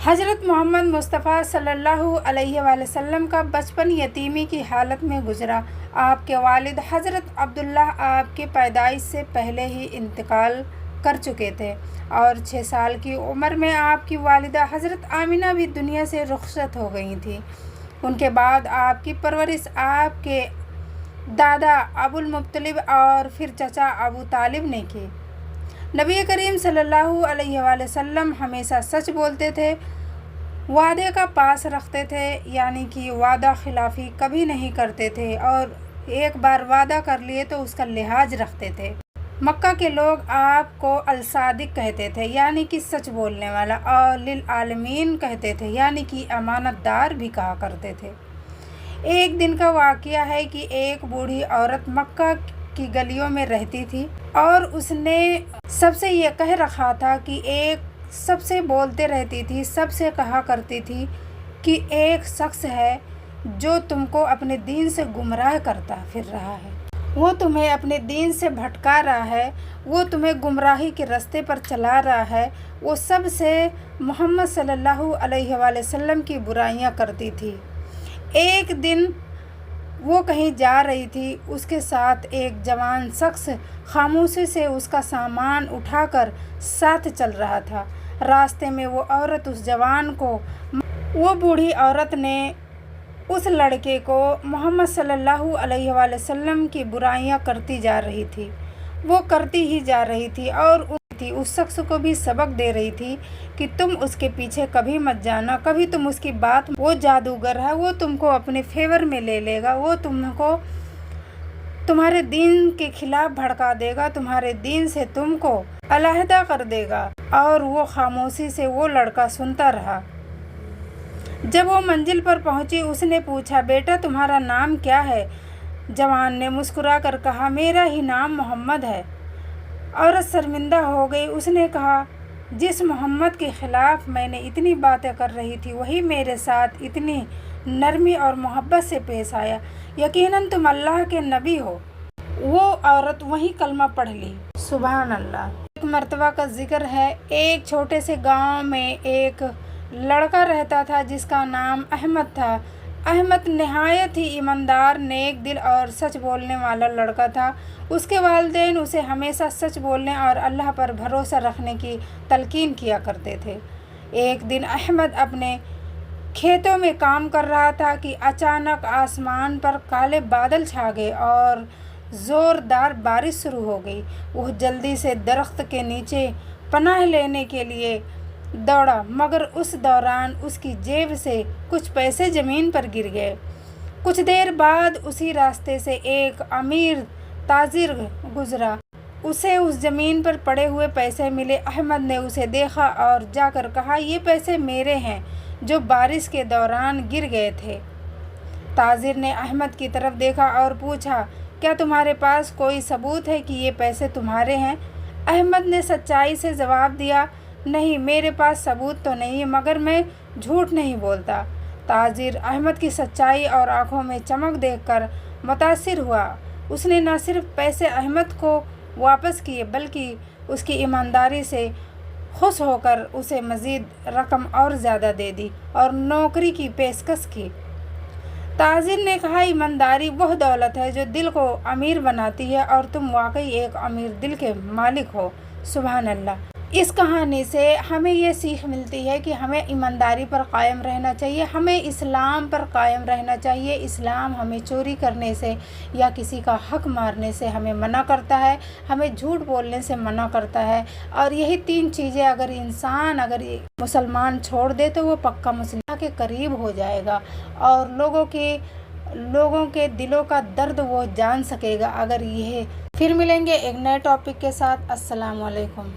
حضرت محمد مصطفیٰ صلی اللہ علیہ وآلہ وسلم کا بچپن یتیمی کی حالت میں گزرا۔ آپ کے والد حضرت عبداللہ آپ کی پیدائش سے پہلے ہی انتقال کر چکے تھے اور 6 سال کی عمر میں آپ کی والدہ حضرت آمنہ بھی دنیا سے رخصت ہو گئی تھیں۔ ان کے بعد آپ کی پرورش آپ کے دادا ابو المطلب اور پھر چچا ابو طالب نے کی۔ نبی کریم صلی اللہ علیہ وآلہ وسلم ہمیشہ سچ بولتے تھے، وعدے کا پاس رکھتے تھے، یعنی کہ وعدہ خلافی کبھی نہیں کرتے تھے، اور ایک بار وعدہ کر لیے تو اس کا لحاظ رکھتے تھے۔ مکہ کے لوگ آپ کو الصادق کہتے تھے، یعنی کہ سچ بولنے والا، اور للعالمین کہتے تھے، یعنی کہ امانت دار بھی کہا کرتے تھے۔ ایک دن کا واقعہ ہے کہ ایک بوڑھی عورت مکہ کی گلیوں میں رہتی تھی اور اس نے سب سے یہ کہہ رکھا تھا کہ ایک سب سے بولتے رہتی تھی، سب سے کہا کرتی تھی کہ ایک شخص ہے جو تم کو اپنے دین سے گمراہ کرتا پھر رہا ہے، وہ تمہیں اپنے دین سے بھٹکا رہا ہے، وہ تمہیں گمراہی کے راستے پر چلا رہا ہے۔ وہ سب سے محمد صلی اللہ علیہ وآلہ وسلم کی برائیاں کرتی تھی۔ ایک دن وہ کہیں جا رہی تھی، اس کے ساتھ ایک جوان شخص خاموشی سے اس کا سامان اٹھا کر ساتھ چل رہا تھا۔ راستے میں وہ بوڑھی عورت نے اس لڑکے کو محمد صلی اللہ علیہ وآلہ وسلم کی برائیاں کرتی جا رہی تھی، وہ کرتی ہی جا رہی تھی اور اس شخص کو بھی سبق دے رہی تھی کہ تم اس کے پیچھے کبھی مت جانا، کبھی تم اس کی بات، وہ جادوگر ہے، وہ تم کو اپنے فیور میں لے لے گا، وہ تم کو تمہارے دین کے خلاف بھڑکا دے گا، تمہارے دین سے تم کو علیحدہ کر دے گا۔ اور وہ خاموشی سے وہ لڑکا سنتا رہا۔ جب وہ منزل پر پہنچی، اس نے پوچھا، بیٹا تمہارا نام کیا ہے؟ جوان نے مسکرا کر کہا، میرا ہی نام محمد ہے۔ عورت شرمندہ ہو گئی۔ اس نے کہا، جس محمد کے خلاف میں نے اتنی باتیں کر رہی تھی وہی میرے ساتھ اتنی نرمی اور محبت سے پیش آیا، یقیناً تم اللہ کے نبی ہو۔ وہ عورت وہیں کلمہ پڑھ لی۔ سبحان اللہ۔ ایک مرتبہ کا ذکر ہے، ایک چھوٹے سے گاؤں میں ایک لڑکا رہتا تھا جس کا نام احمد تھا۔ احمد نہایت ہی ایماندار، نیک دل اور سچ بولنے والا لڑکا تھا۔ اس کے والدین اسے ہمیشہ سچ بولنے اور اللہ پر بھروسہ رکھنے کی تلقین کیا کرتے تھے۔ ایک دن احمد اپنے کھیتوں میں کام کر رہا تھا کہ اچانک آسمان پر کالے بادل چھا گئے اور زوردار بارش شروع ہو گئی۔ وہ جلدی سے درخت کے نیچے پناہ لینے کے لیے دوڑا، مگر اس دوران اس کی جیب سے کچھ پیسے زمین پر گر گئے۔ کچھ دیر بعد اسی راستے سے ایک امیر تاجر گزرا، اسے اس زمین پر پڑے ہوئے پیسے ملے۔ احمد نے اسے دیکھا اور جا کر کہا، یہ پیسے میرے ہیں جو بارش کے دوران گر گئے تھے۔ تاجر نے احمد کی طرف دیکھا اور پوچھا، کیا تمہارے پاس کوئی ثبوت ہے کہ یہ پیسے تمہارے ہیں؟ احمد نے سچائی سے جواب دیا، نہیں، میرے پاس ثبوت تو نہیں، مگر میں جھوٹ نہیں بولتا۔ تاجر احمد کی سچائی اور آنکھوں میں چمک دیکھ کر متاثر ہوا۔ اس نے نہ صرف پیسے احمد کو واپس کیے بلکہ اس کی ایمانداری سے خوش ہو کر اسے مزید رقم اور زیادہ دے دی اور نوکری کی پیشکش کی۔ تاجر نے کہا، ایمانداری وہ دولت ہے جو دل کو امیر بناتی ہے اور تم واقعی ایک امیر دل کے مالک ہو۔ سبحان اللہ۔ اس کہانی سے ہمیں یہ سیکھ ملتی ہے کہ ہمیں ایمانداری پر قائم رہنا چاہیے، ہمیں اسلام پر قائم رہنا چاہیے۔ اسلام ہمیں چوری کرنے سے یا کسی کا حق مارنے سے ہمیں منع کرتا ہے، ہمیں جھوٹ بولنے سے منع کرتا ہے، اور یہی 3 چیزیں اگر مسلمان چھوڑ دے تو وہ پکا مسلمان کے قریب ہو جائے گا اور لوگوں کے دلوں کا درد وہ جان سکے گا۔ اگر یہ پھر ملیں گے ایک نئے ٹاپک کے ساتھ۔ السلام علیکم۔